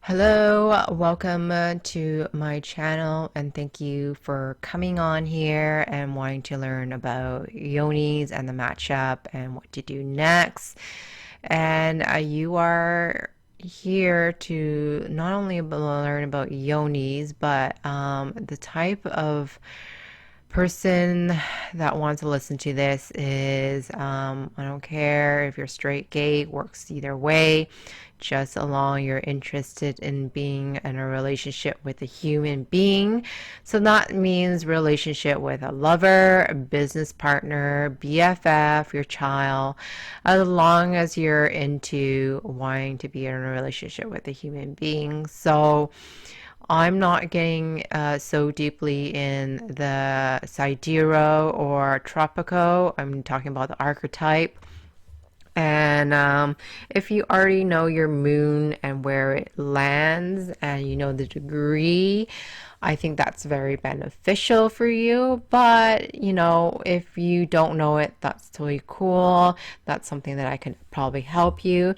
Hello, welcome to my channel, and thank you for coming on here and wanting to learn about yonis and the matchup and what to do next. And you are here to not only learn about yonis, but the type of person that wants to listen to this is I don't care if you're straight, gay, works either way, just as long you're interested in being in a relationship with a human being. So that means relationship with a lover, a business partner, BFF, your child, as long as you're into wanting to be in a relationship with a human being. So I'm not getting so deeply in the Sidereal or Tropico. I'm talking about the archetype. And if you already know your moon and where it lands and you know the degree, I think that's very beneficial for you. But, if you don't know it, that's totally cool. That's something that I can probably help you.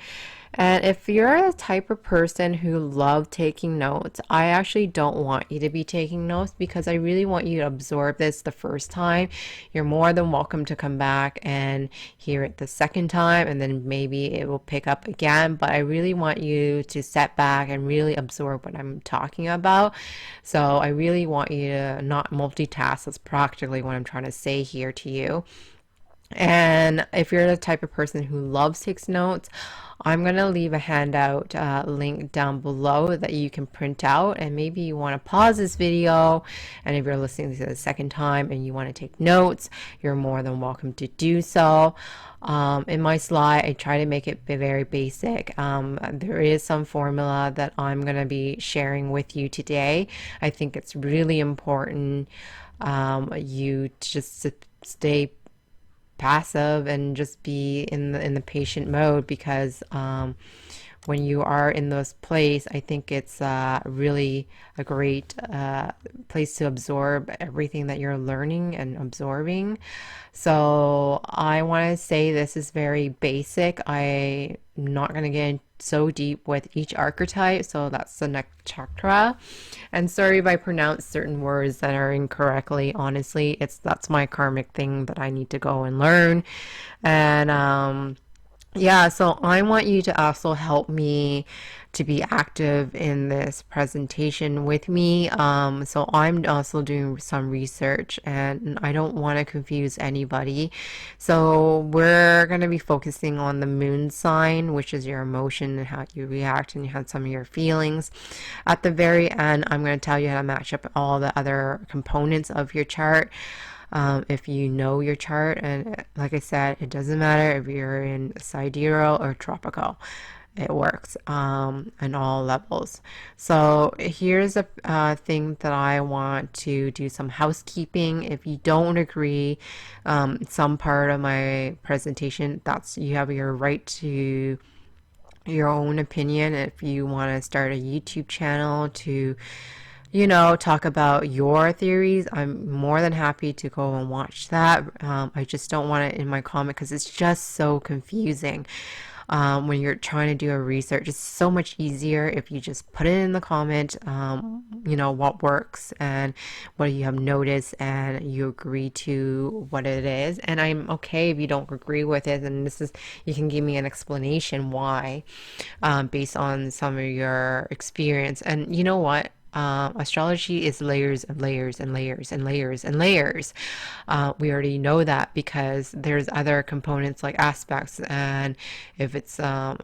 And if you're the type of person who loves taking notes, I actually don't want you to be taking notes because I really want you to absorb this the first time. You're more than welcome to come back and hear it the second time, and then maybe it will pick up again. But I really want you to sit back and really absorb what I'm talking about. So I really want you to not multitask. That's practically what I'm trying to say here to you. And if you're the type of person who loves takes notes, I'm going to leave a handout link down below that you can print out, and maybe you want to pause this video, and if you're listening to it the second time and you want to take notes, you're more than welcome to do so. In my slide, I try to make it very basic. There is some formula that I'm going to be sharing with you today. I think it's really important you just stay passive and just be in the patient mode, because when you are in this place, I think it's really a great place to absorb everything that you're learning and absorbing. So I want to say this is very basic. I'm not going to get so deep with each archetype. So that's the nakshatra. And sorry if I pronounce certain words that are incorrectly. Honestly, that's my karmic thing that I need to go and learn. And yeah, so I want you to also help me to be active in this presentation with me. So I'm also doing some research, and I don't want to confuse anybody. So we're going to be focusing on the moon sign, which is your emotion and how you react and you have some of your feelings. At the very end, I'm going to tell you how to match up all the other components of your chart. If you know your chart, and like I said, it doesn't matter if you're in sidereal or tropical, it works on all levels. So here's a thing that I want to do some housekeeping. If you don't agree some part of my presentation, you have your right to your own opinion. If you want to start a YouTube channel to talk about your theories, I'm more than happy to go and watch that. I just don't want it in my comment because it's just so confusing. When you're trying to do a research, it's so much easier if you just put it in the comment, what works and what you have noticed, and you agree to what it is. And I'm okay if you don't agree with it, and you can give me an explanation why, based on some of your experience. And you know what? Astrology is layers and layers and layers and layers and layers. We already know that because there's other components like aspects, and if it's a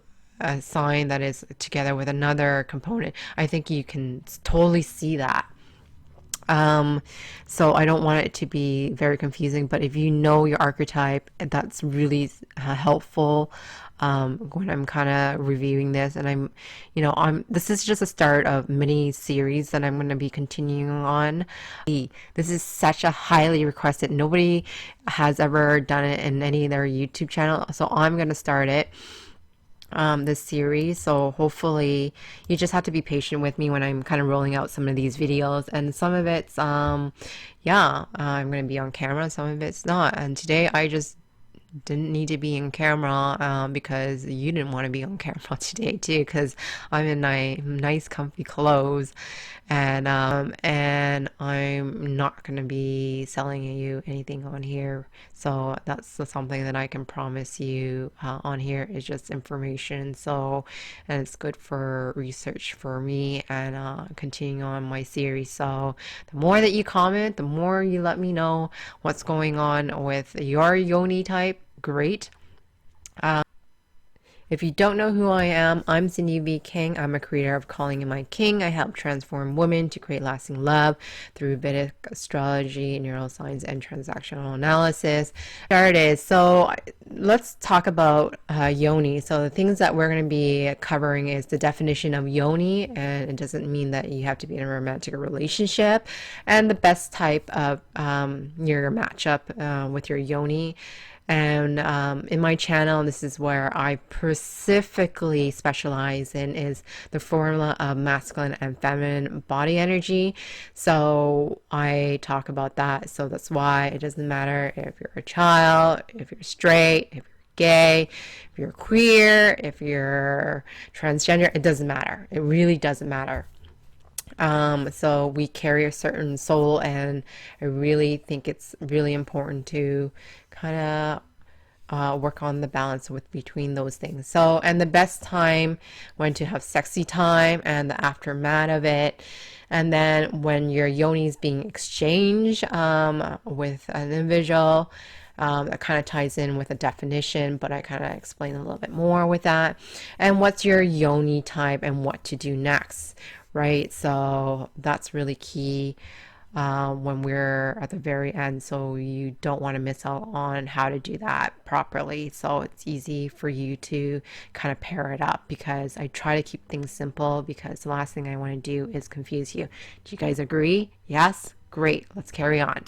sign that is together with another component, I think you can totally see that. So I don't want it to be very confusing, but if you know your archetype, that's really helpful. When I'm kind of reviewing this, and this is just a start of mini series that I'm going to be continuing on. This is such a highly requested. Nobody has ever done it in any of their YouTube channel, so I'm going to start it. This series, so hopefully you just have to be patient with me when I'm kind of rolling out some of these videos, and some of it's I'm going to be on camera, some of it's not, and today I just didn't need to be in camera, because you didn't want to be on camera today too, because I'm in my nice comfy clothes, and I'm not going to be selling you anything on here. So that's something that I can promise you, on here is just information. So, and it's good for research for me, and continuing on my series. So the more that you comment, the more you let me know what's going on with your Yoni type. Great. If you don't know who I am, I'm Sindy V King. I'm a creator of Calling in My King. I help transform women to create lasting love through Vedic astrology, neuroscience, and transactional analysis. There it is. So let's talk about Yoni. So the things that we're going to be covering is the definition of Yoni, and it doesn't mean that you have to be in a romantic relationship, and the best type of your matchup with your Yoni. And in my channel, this is where I specifically specialize in, is the formula of masculine and feminine body energy. So I talk about that. So that's why it doesn't matter if you're a child, if you're straight, if you're gay, if you're queer, if you're transgender, it doesn't matter. It really doesn't matter. So we carry a certain soul, and I really think it's really important to kind of work on the balance with between those things. So, and the best time when to have sexy time and the aftermath of it. And then when your yoni is being exchanged with an individual, that kind of ties in with a definition, but I kind of explain a little bit more with that. And what's your yoni type and what to do next, right? So that's really key when we're at the very end, so you don't want to miss out on how to do that properly. So it's easy for you to kind of pair it up, because I try to keep things simple, because the last thing I want to do is confuse you. Do you guys agree? Yes? Great. Let's carry on.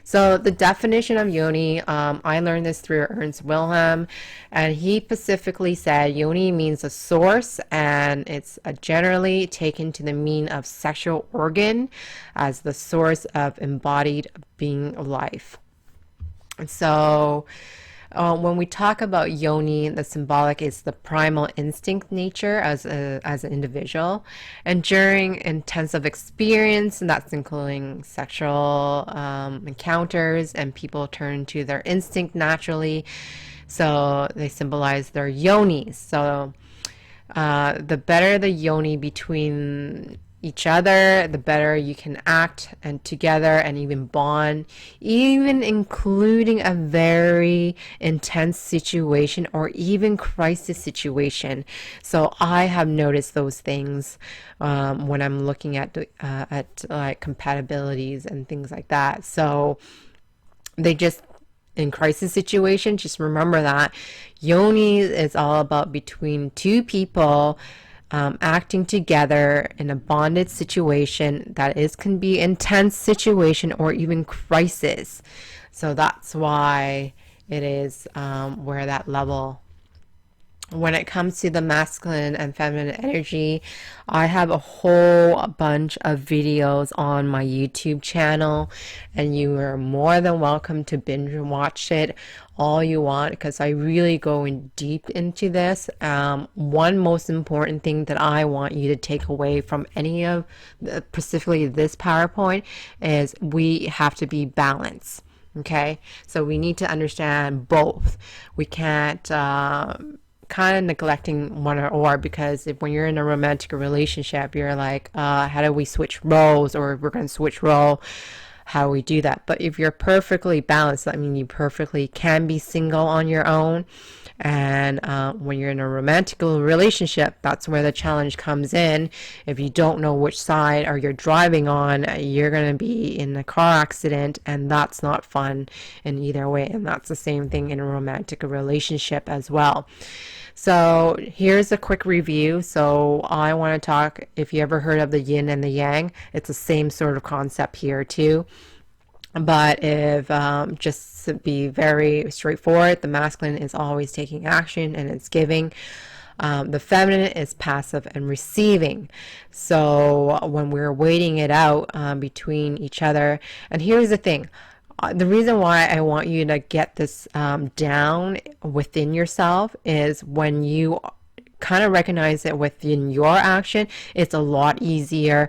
So the definition of yoni, I learned this through Ernst Wilhelm, and he specifically said yoni means a source, and it's generally taken to the mean of sexual organ as the source of embodied being life. So when we talk about yoni, the symbolic is the primal instinct nature as an individual, and during intensive experience, and that's including sexual encounters, and people turn to their instinct naturally, so they symbolize their yonis. So the better the yoni between each other, the better you can act and together and even bond, even including a very intense situation or even crisis situation. So I have noticed those things when I'm looking at like compatibilities and things like that. So they just, in crisis situation, just remember that yoni is all about between two people acting together in a bonded situation that can be intense situation or even crisis. So that's why it is where that level. When it comes to the masculine and feminine energy, I have a whole bunch of videos on my YouTube channel, and you are more than welcome to binge watch it all you want, because I really go in deep into this. One most important thing that I want you to take away from any of specifically this PowerPoint is we have to be balanced. Okay, so we need to understand both. We can't kind of neglecting one or, because when you're in a romantic relationship, you're like, how do we switch roles, or if we're going to switch role, how we do that. But if you're perfectly balanced, I mean, you perfectly can be single on your own. And when you're in a romantic relationship, that's where the challenge comes in. If you don't know which side or you're driving on, you're going to be in a car accident, and that's not fun in either way. And that's the same thing in a romantic relationship as well. So here's a quick review. So I want to talk, if you ever heard of the yin and the yang, it's the same sort of concept here too. But if just to be very straightforward, the masculine is always taking action and it's giving. The feminine is passive and receiving. So when we're waiting it out between each other, and here's the thing, The reason why I want you to get this down within yourself is when you kind of recognize it within your action, it's a lot easier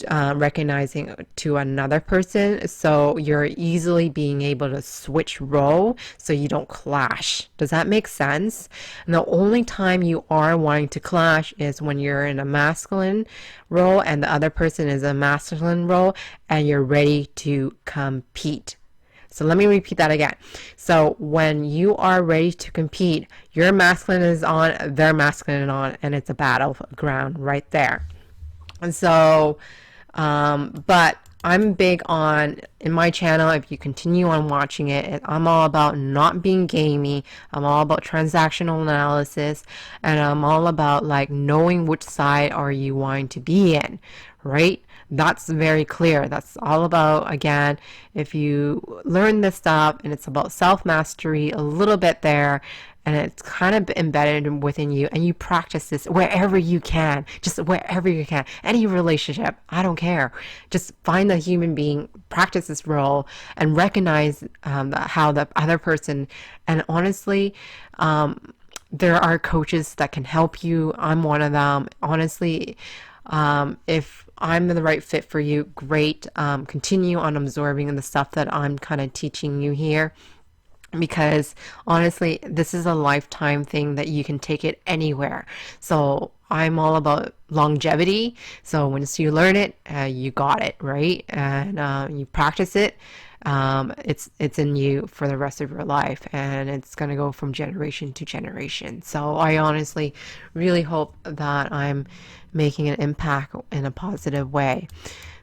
recognizing to another person, so you're easily being able to switch role so you don't clash. Does that make sense? And the only time you are wanting to clash is when you're in a masculine role and the other person is a masculine role and you're ready to compete. So let me repeat that again. So when you are ready to compete, your masculine is on, their masculine is on, and it's a battleground right there. And so, but I'm big on, in my channel, if you continue on watching it, I'm all about not being gamey. I'm all about transactional analysis, and I'm all about like knowing which side are you wanting to be in, right? That's very clear. That's all about, again, if you learn this stuff and it's about self-mastery a little bit there, and it's kind of embedded within you, and you practice this wherever you can, just wherever you can, any relationship, I don't care, just find the human being, practice this role, and recognize how the other person, and honestly, there are coaches that can help you. I'm one of them. Honestly, if I'm the right fit for you, great. Continue on absorbing the stuff that I'm kind of teaching you here, because honestly, this is a lifetime thing that you can take it anywhere. So I'm all about longevity. So once you learn it, you got it, right? And you practice it. It's in you for the rest of your life, and it's going to go from generation to generation. So I honestly really hope that I'm making an impact in a positive way.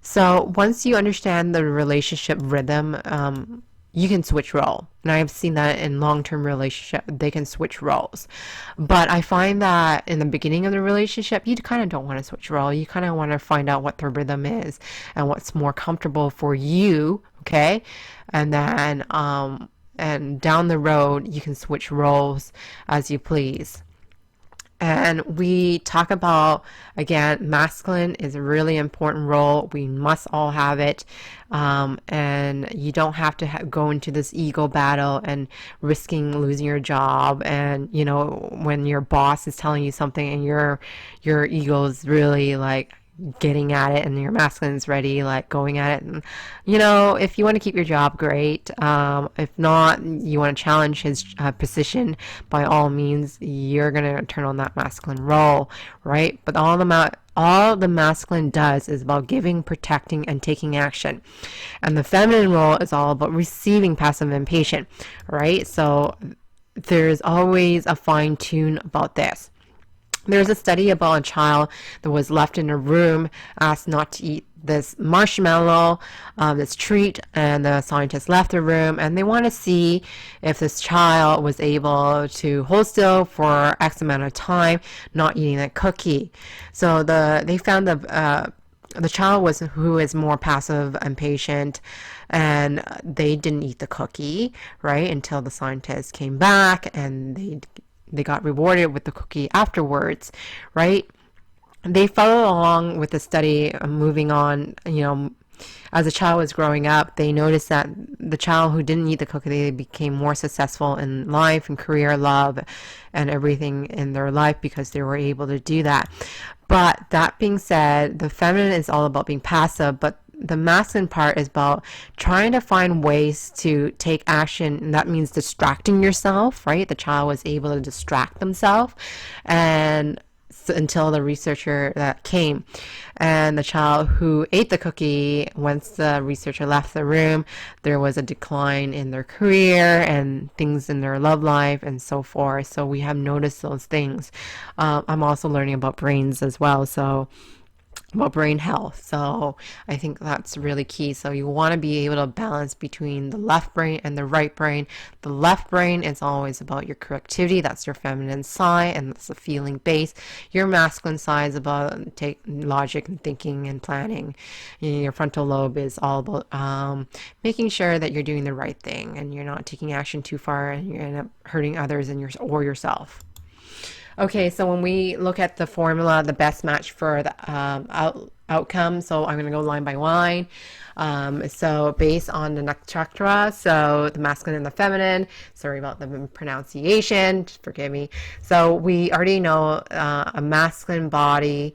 So once you understand the relationship rhythm, you can switch role. And I've seen that in long-term relationship, they can switch roles. But I find that in the beginning of the relationship, you kind of don't want to switch role. You kind of want to find out what the rhythm is and what's more comfortable for you, okay? And then, and down the road, you can switch roles as you please. And we talk about, again, masculine is a really important role. We must all have it. And you don't have to go into this ego battle and risking losing your job. And, you know, when your boss is telling you something and your ego is really like getting at it, and your masculine's ready, like going at it. And, you know, if you want to keep your job, great. If not, you want to challenge his position, by all means, you're going to turn on that masculine role, right? But all the masculine does is about giving, protecting, and taking action. And the feminine role is all about receiving, passive, and patient, right? So there's always a fine tune about this. There's a study about a child that was left in a room, asked not to eat this marshmallow, this treat, and the scientists left the room, and they want to see if this child was able to hold still for X amount of time, not eating that cookie. So they found the child who is more passive and patient, and they didn't eat the cookie, right, until the scientists came back, and they got rewarded with the cookie afterwards, right? They followed along with the study, moving on, you know, as the child was growing up, they noticed that the child who didn't eat the cookie, they became more successful in life and career, love, and everything in their life because they were able to do that. But that being said, the feminine is all about being passive, but the masculine part is about trying to find ways to take action, and that means distracting yourself, right? The child was able to distract themselves, and until the researcher that came, and the child who ate the cookie, once the researcher left the room, there was a decline in their career and things in their love life and so forth. So we have noticed those things. I'm also learning about brains as well, so about brain health. So I think that's really key. So you want to be able to balance between the left brain and the right brain. The left brain is always about your creativity. That's your feminine side, and that's the feeling base. Your masculine side is about logic and thinking and planning. Your frontal lobe is all about making sure that you're doing the right thing and you're not taking action too far and you end up hurting others and yourself. Okay, so when we look at the formula, the best match for the outcome. So I'm going to go line by line. So based on the nakshatra, so the masculine and the feminine, sorry about the pronunciation, just forgive me. So we already know a masculine body,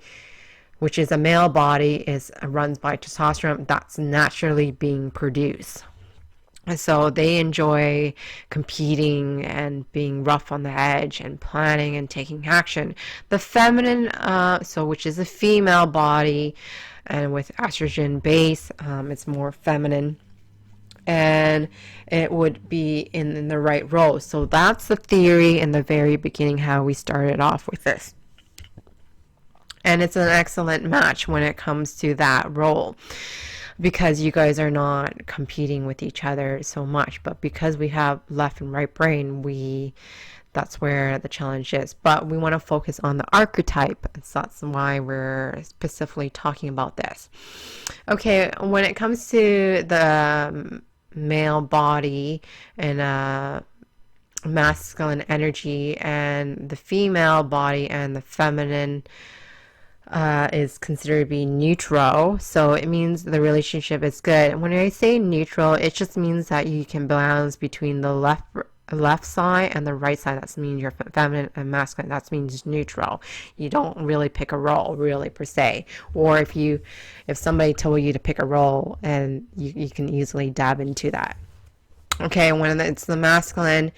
which is a male body, is runs by testosterone that's naturally being produced. So they enjoy competing and being rough on the edge and planning and taking action. The feminine, which is a female body, and with estrogen base, it's more feminine, and it would be in the right role. So that's the theory in the very beginning, how we started off with this. And it's an excellent match when it comes to that role, because you guys are not competing with each other so much, but because we have left and right brain, that's where the challenge is. But we want to focus on the archetype, so that's why we're specifically talking about this. Okay, when it comes to the male body and masculine energy, and the female body and the feminine is considered to be neutral, so it means the relationship is good. When I say neutral, it just means that you can balance between the left side and the right side. That means you're feminine and masculine. That means neutral. You don't really pick a role, really, per se. Or if somebody told you to pick a role, and you can easily dab into that. Okay, when it's the masculine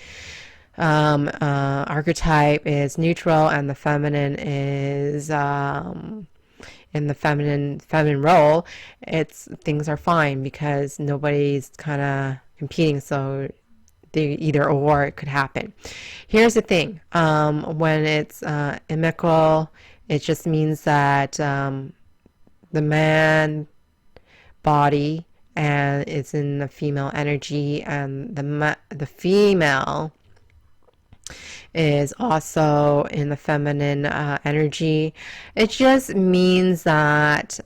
archetype is neutral, and the feminine is in the feminine role, things are fine because nobody's kind of competing, so they either or it could happen. Here's the thing, when it's unequal, it just means that the man body and it's in the female energy, and the female is also in the feminine energy. It just means that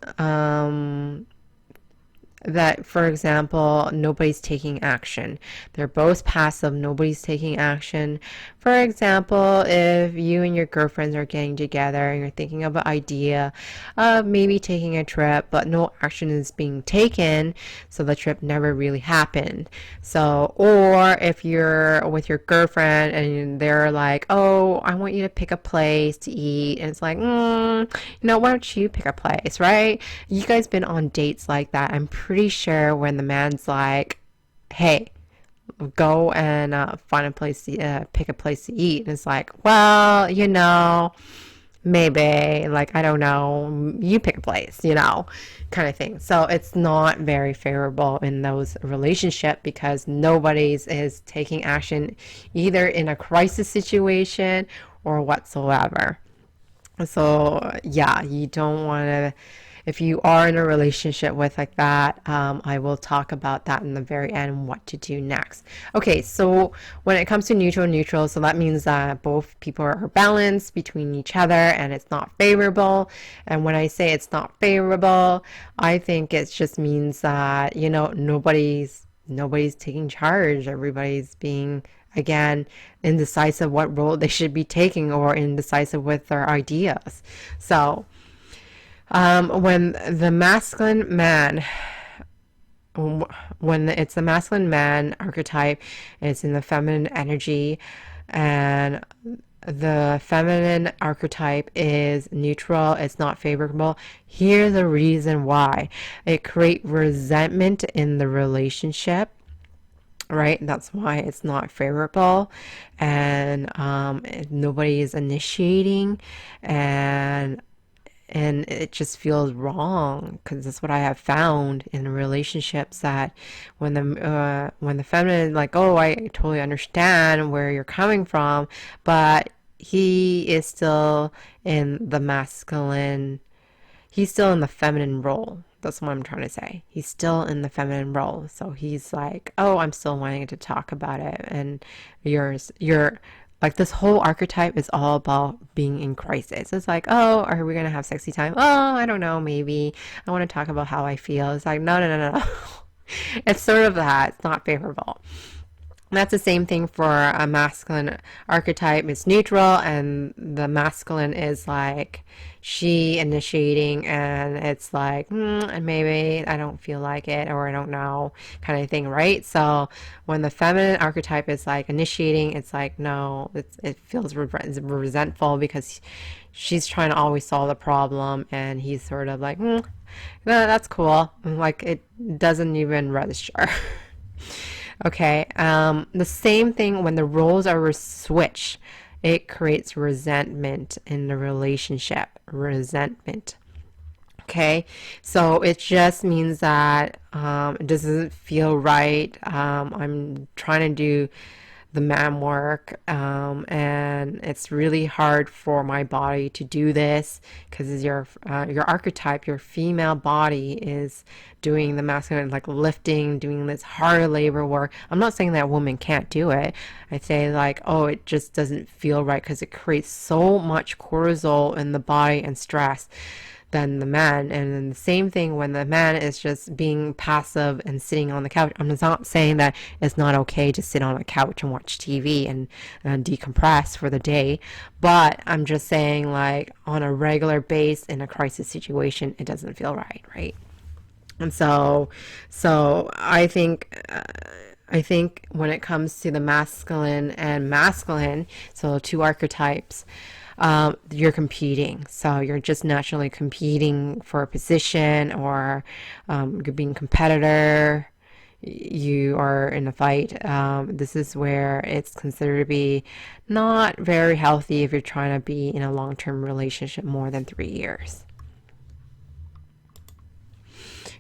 for example, nobody's taking action. They're both passive, nobody's taking action. For example, if you and your girlfriends are getting together and you're thinking of an idea of maybe taking a trip, but no action is being taken, so the trip never really happened. So, or if you're with your girlfriend and they're like, oh, I want you to pick a place to eat, and it's like, why don't you pick a place, right? You guys been on dates like that. I'm pretty sure when the man's like, hey, go and find a place to pick a place to eat, and it's like, well, maybe, like, I don't know, you pick a place, kind of thing. So it's not very favorable in those relationships, because nobody's is taking action either in a crisis situation or whatsoever. So yeah, you don't want to, if you are in a relationship with like that, I will talk about that in the very end, what to do next. Okay, so when it comes to neutral, so that means that both people are balanced between each other, and it's not favorable. And when I say it's not favorable, I think it just means that, nobody's taking charge. Everybody's being, again, indecisive what role they should be taking, or indecisive with their ideas. So when it's the masculine man archetype, it's in the feminine energy, and the feminine archetype is neutral, it's not favorable. Here's the reason why. It creates resentment in the relationship, right? That's why it's not favorable, and nobody is initiating, and it just feels wrong, because that's what I have found in relationships, that when the feminine, like, oh, I totally understand where you're coming from, but he is still in the masculine, he's still in the feminine role. That's what I'm trying to say. He's still in the feminine role. So he's like, oh, I'm still wanting to talk about it. And you're like, this whole archetype is all about being in crisis. It's like, oh, are we going to have sexy time? Oh, I don't know, maybe. I want to talk about how I feel. It's like, no. It's sort of that. It's not favorable. That's the same thing for a masculine archetype. It's neutral, and the masculine is like she initiating, and it's like, and maybe I don't feel like it, or I don't know, kind of thing, right? So when the feminine archetype is like initiating, it's like, no, it feels resentful because she's trying to always solve the problem, and he's sort of like, that's cool. Like it doesn't even register. Okay, the same thing when the roles are switched, it creates resentment in the relationship. Resentment. Okay, so it just means that it doesn't feel right. I'm trying to do the man work, and it's really hard for my body to do this because your archetype, your female body is doing the masculine, like lifting, doing this hard labor work. I'm not saying that women can't do it. I say like, oh, it just doesn't feel right because it creates so much cortisol in the body and stress than the man. And then the same thing when the man is just being passive and sitting on the couch. I'm not saying that it's not okay to sit on a couch and watch TV and decompress for the day, but I'm just saying like on a regular base in a crisis situation, it doesn't feel right, right? And so I think when it comes to the masculine and masculine, so two archetypes, you're competing. So you're just naturally competing for a position, or you're being a competitor. You are in a fight. This is where it's considered to be not very healthy if you're trying to be in a long-term relationship more than 3 years.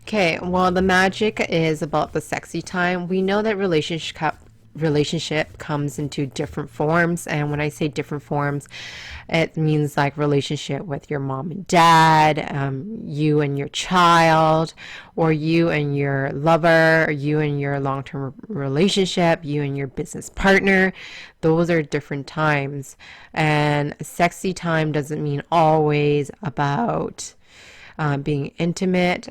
Okay, well, the magic is about the sexy time. We know that relationship comes into different forms, and when I say different forms, it means like relationship with your mom and dad, you and your child, or you and your lover, or you and your long-term relationship, you and your business partner. Those are different times, and sexy time doesn't mean always about being intimate.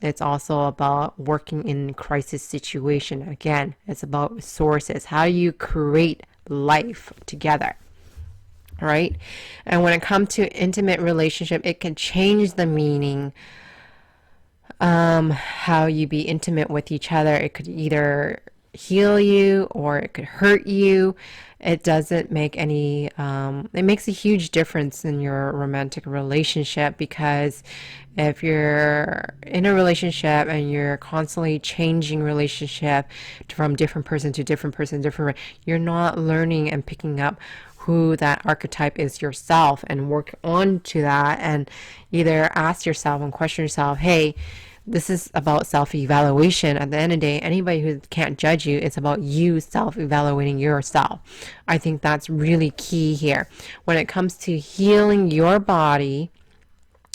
It's also about working in crisis situation. Again, it's about sources. How do you create life together? Right? And when it comes to intimate relationship, it can change the meaning, how you be intimate with each other. It could either heal you or it could hurt you. It doesn't make any, it makes a huge difference in your romantic relationship, because if you're in a relationship and you're constantly changing relationship from different person to different person, you're not learning and picking up who that archetype is yourself, and work on to that, and either ask yourself and question yourself, hey, this is about self-evaluation. At the end of the day, anybody who can't judge you, it's about you self-evaluating yourself. I think that's really key here. When it comes to healing your body,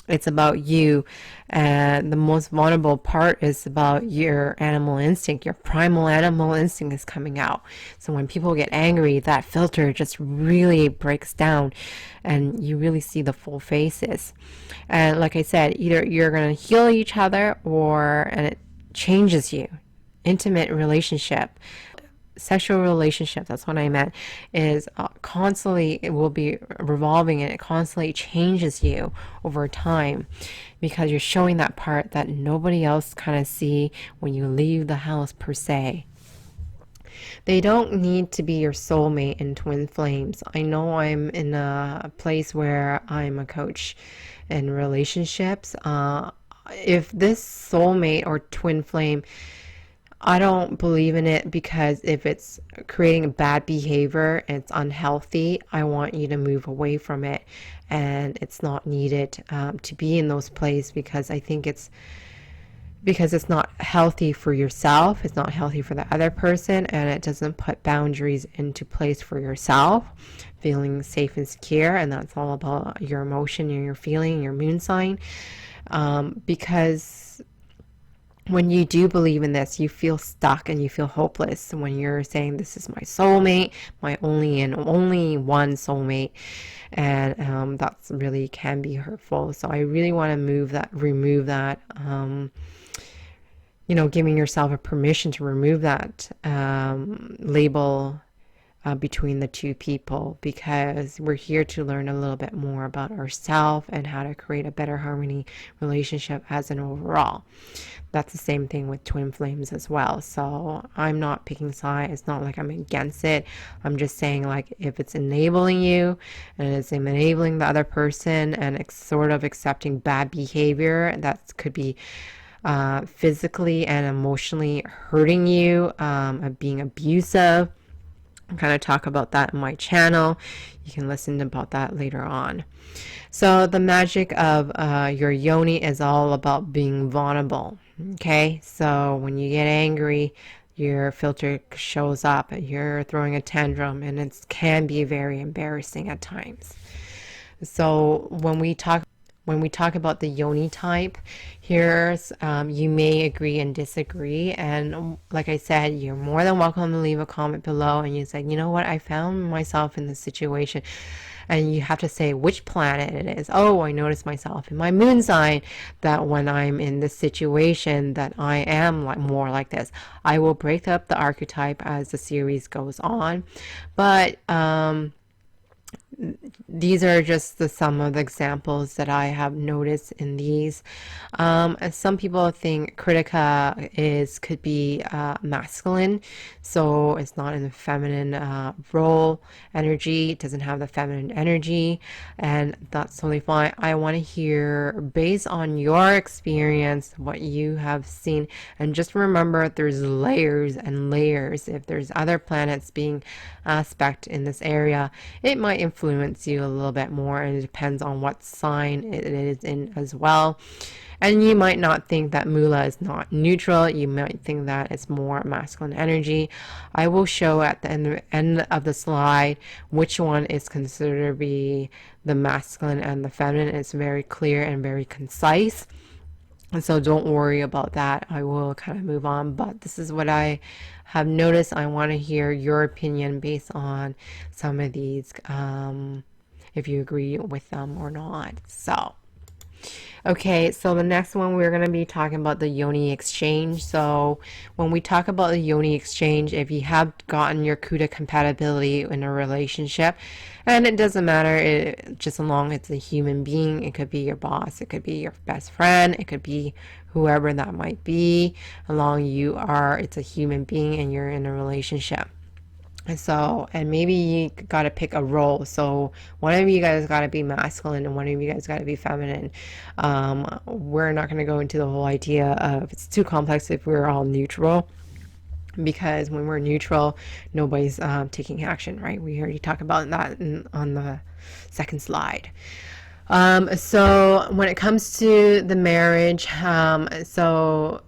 it's about you. And the most vulnerable part is about your animal instinct. Your primal animal instinct is coming out. So when people get angry, that filter just really breaks down, and you really see the full faces. And like I said, either you're going to heal each other, and it changes you. Intimate relationship, sexual relationship, that's what I meant, is constantly, it will be revolving, and it constantly changes you over time, because you're showing that part that nobody else kind of see when you leave the house per se. They don't need to be your soulmate in twin flames. I know I'm in a place where I'm a coach in relationships. If this soulmate or twin flame, I don't believe in it, because if it's creating bad behavior and it's unhealthy, I want you to move away from it, and it's not needed to be in those places, because I think it's not healthy for yourself, it's not healthy for the other person, and it doesn't put boundaries into place for yourself, feeling safe and secure. And that's all about your emotion and your feeling, your moon sign, because when you do believe in this, you feel stuck and you feel hopeless when you're saying this is my soulmate, my only and only one soulmate, and that's really can be hurtful. So I really want to remove that giving yourself a permission to remove that label between the two people, because we're here to learn a little bit more about ourselves and how to create a better harmony relationship as an overall. That's the same thing with twin flames as well. So I'm not picking sides. It's not like I'm against it. I'm just saying, like, if it's enabling you and it's enabling the other person and it's sort of accepting bad behavior that could be physically and emotionally hurting you, being abusive. I kind of talk about that in my channel. You can listen about that later on. So the magic of your yoni is all about being vulnerable. Okay, so when you get angry, your filter shows up and you're throwing a tantrum, and it can be very embarrassing at times. So when we talk about the yoni type, here's you may agree and disagree, and like I said, you're more than welcome to leave a comment below and you say, you know what, I found myself in this situation. And you have to say which planet it is. Oh, I noticed myself in my moon sign that when I'm in this situation that I am like more like this. I will break up the archetype as the series goes on, but these are just some of the examples that I have noticed in these. Some people think Critica could be masculine, so it's not in the feminine role energy. It doesn't have the feminine energy, and that's totally fine. I want to hear, based on your experience, what you have seen, and just remember there's layers and layers. If there's other planets being aspect in this area, it might influence you a little bit more, and it depends on what sign it is in as well. And you might not think that Mula is not neutral. You might think that it's more masculine energy. I will show at the end of the slide which one is considered to be the masculine and the feminine. It's very clear and very concise. And so don't worry about that. I will kind of move on. But this is what I have noticed. I want to hear your opinion based on some of these, if you agree with them or not. So, okay, so the next one we're going to be talking about the Yoni exchange. So when we talk about the Yoni exchange, if you have gotten your Kuda compatibility in a relationship, and it doesn't matter, just as long as it's a human being, it could be your boss, it could be your best friend, it could be whoever that might be, it's a human being and you're in a relationship. So, and maybe you got to pick a role. So one of you guys got to be masculine and one of you guys got to be feminine. We're not going to go into the whole idea of, it's too complex if we're all neutral, because when we're neutral, nobody's taking action, right? We already talked about that on the second slide. So when it comes to the marriage,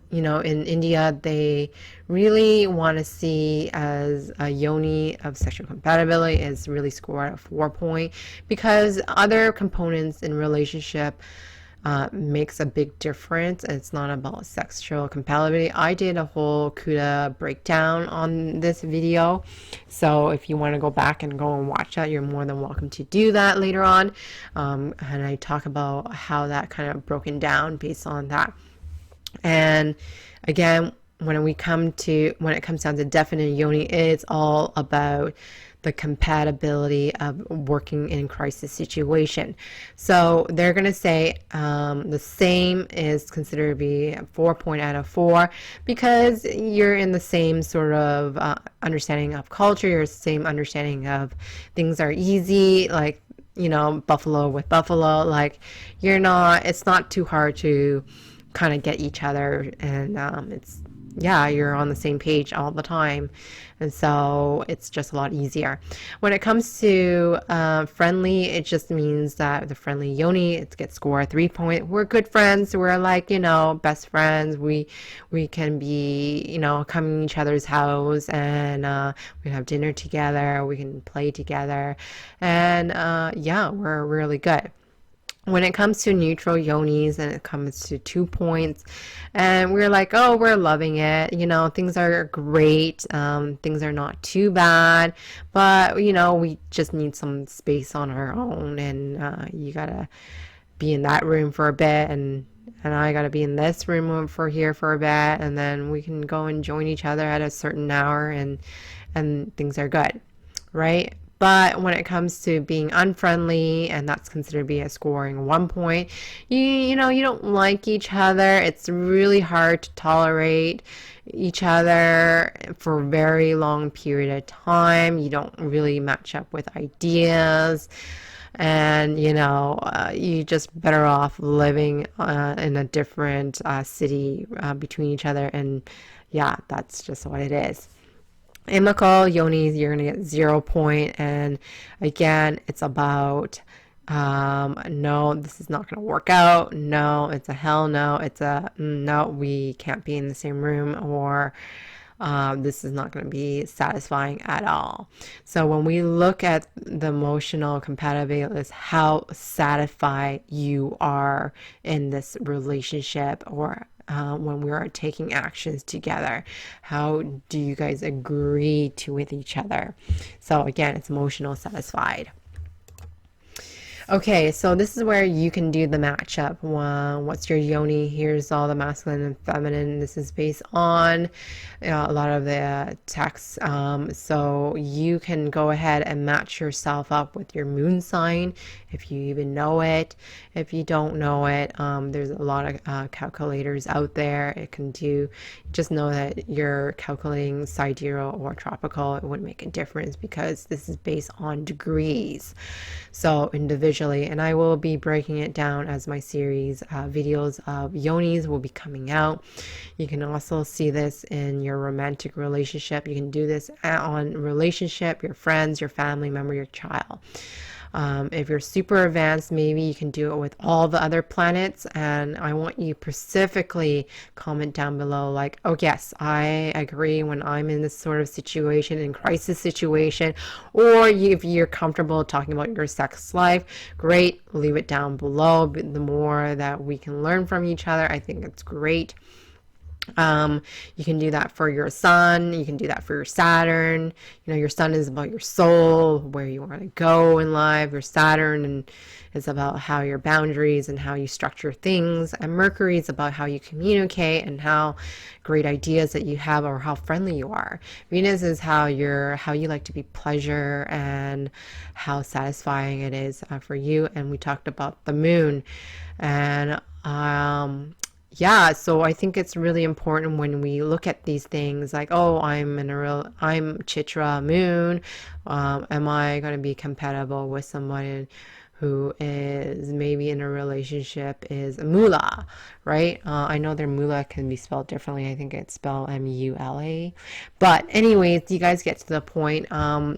in India, they really want to see as a yoni of sexual compatibility is really scored a 4 point, because other components in relationship makes a big difference. It's not about sexual compatibility. I did a whole Kuda breakdown on this video, so if you want to go back and watch that, you're more than welcome to do that later on. And I talk about how that kind of broken down based on that. And again, when it comes down to definite yoni, it's all about the compatibility of working in crisis situation. So they're going to say the same is considered to be a 4 point out of 4, because you're in the same sort of understanding of culture, you're the same understanding of things are easy, like, buffalo with buffalo, like it's not too hard to kind of get each other, and you're on the same page all the time, and so it's just a lot easier. When it comes to friendly, it just means that the friendly yoni, it gets scored 3 point. We're good friends, we're like, best friends, we can be, coming to each other's house, and we have dinner together, we can play together, and we're really good. When it comes to neutral yonis, and it comes to 2 points, and we're like, oh, we're loving it, things are great, things are not too bad, but we just need some space on our own, and you gotta be in that room for a bit, and and I got to be in this room for here for a bit, and then we can go and join each other at a certain hour, and things are good, right? But when it comes to being unfriendly, and that's considered to be a scoring 1 point, you know, you don't like each other. It's really hard to tolerate each other for a very long period of time. You don't really match up with ideas, and you know, you just better off living in a different city between each other. And yeah, that's just what it is. Immacle, Yonis, you're going to get 0 point. And again, it's about no, this is not going to work out. No, it's a hell no. It's a no, we can't be in the same room, or this is not going to be satisfying at all. So when we look at the emotional compatibility, is how satisfied you are in this relationship, or when we are taking actions together. How do you guys agree to with each other? So again, it's emotional satisfied. Okay, so this is where you can do the matchup. What's your yoni? Here's all the masculine and feminine. This is based on a lot of the texts. So you can go ahead and match yourself up with your moon sign, if you even know it. If you don't know it, there's a lot of calculators out there. It can do, just know that you're calculating sidereal or tropical. It wouldn't make a difference because this is based on degrees. So individually, and I will be breaking it down as my series videos of yonis will be coming out. You can also see this in your romantic relationship. You can do this on relationship, your friends, your family member, your child. If you're super advanced, maybe you can do it with all the other planets. And I want you specifically comment down below like, oh yes, I agree when I'm in this sort of situation, in crisis situation, or if you're comfortable talking about your sex life, great, leave it down below. But the more that we can learn from each other, I think it's great. You can do that for your sun. You can do that for your Saturn. You know, your sun is about your soul, where you want to go in life. Your Saturn and is about how your boundaries and how you structure things. And Mercury is about how you communicate and how great ideas that you have, or how friendly you are. Venus is how you like to be pleasure and how satisfying it is for you. And we talked about the moon, and yeah, so I think it's really important when we look at these things like, oh, I'm Chitra moon. Am I going to be compatible with someone who is maybe in a relationship is Mula, right? I know their Mula can be spelled differently. I think it's spelled M-U-L-A. But anyways, you guys get to the point.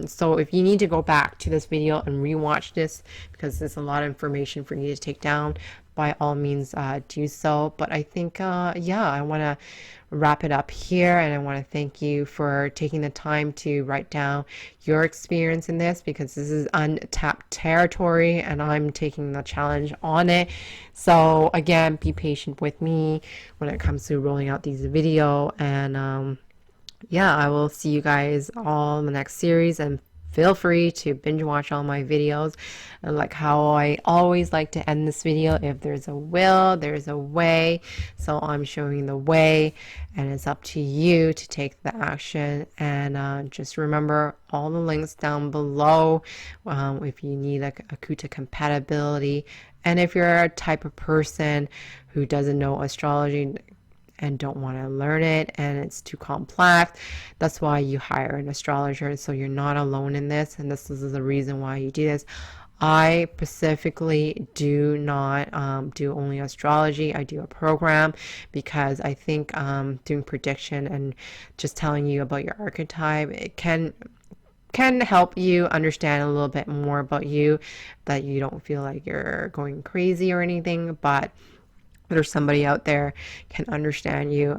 So if you need to go back to this video and rewatch this, because there's a lot of information for you to take down, by all means do so. But I think yeah, I want to wrap it up here, and I want to thank you for taking the time to write down your experience in this, because this is untapped territory and I'm taking the challenge on it. So again, be patient with me when it comes to rolling out these videos, and yeah, I will see you guys all in the next series, and feel free to binge watch all my videos. And like how I always like to end this video, if there's a will, there's a way. So I'm showing the way, and it's up to you to take the action. And just remember all the links down below if you need a Akuta compatibility. And if you're a type of person who doesn't know astrology and don't want to learn it and it's too complex, that's why you hire an astrologer. So you're not alone in this, and this is the reason why you do this. I specifically do not do only astrology. I do a program because I think doing prediction and just telling you about your archetype, it can help you understand a little bit more about you, that you don't feel like you're going crazy or anything, but there's somebody out there can understand you.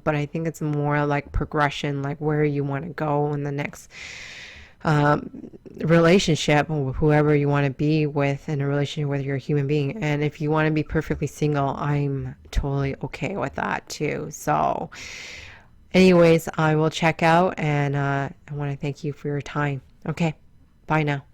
But I think it's more like progression, like where you want to go in the next relationship, whoever you want to be with in a relationship with your human being. And if you want to be perfectly single, I'm totally okay with that too. So anyways, I will check out, and I want to thank you for your time. Okay, bye now.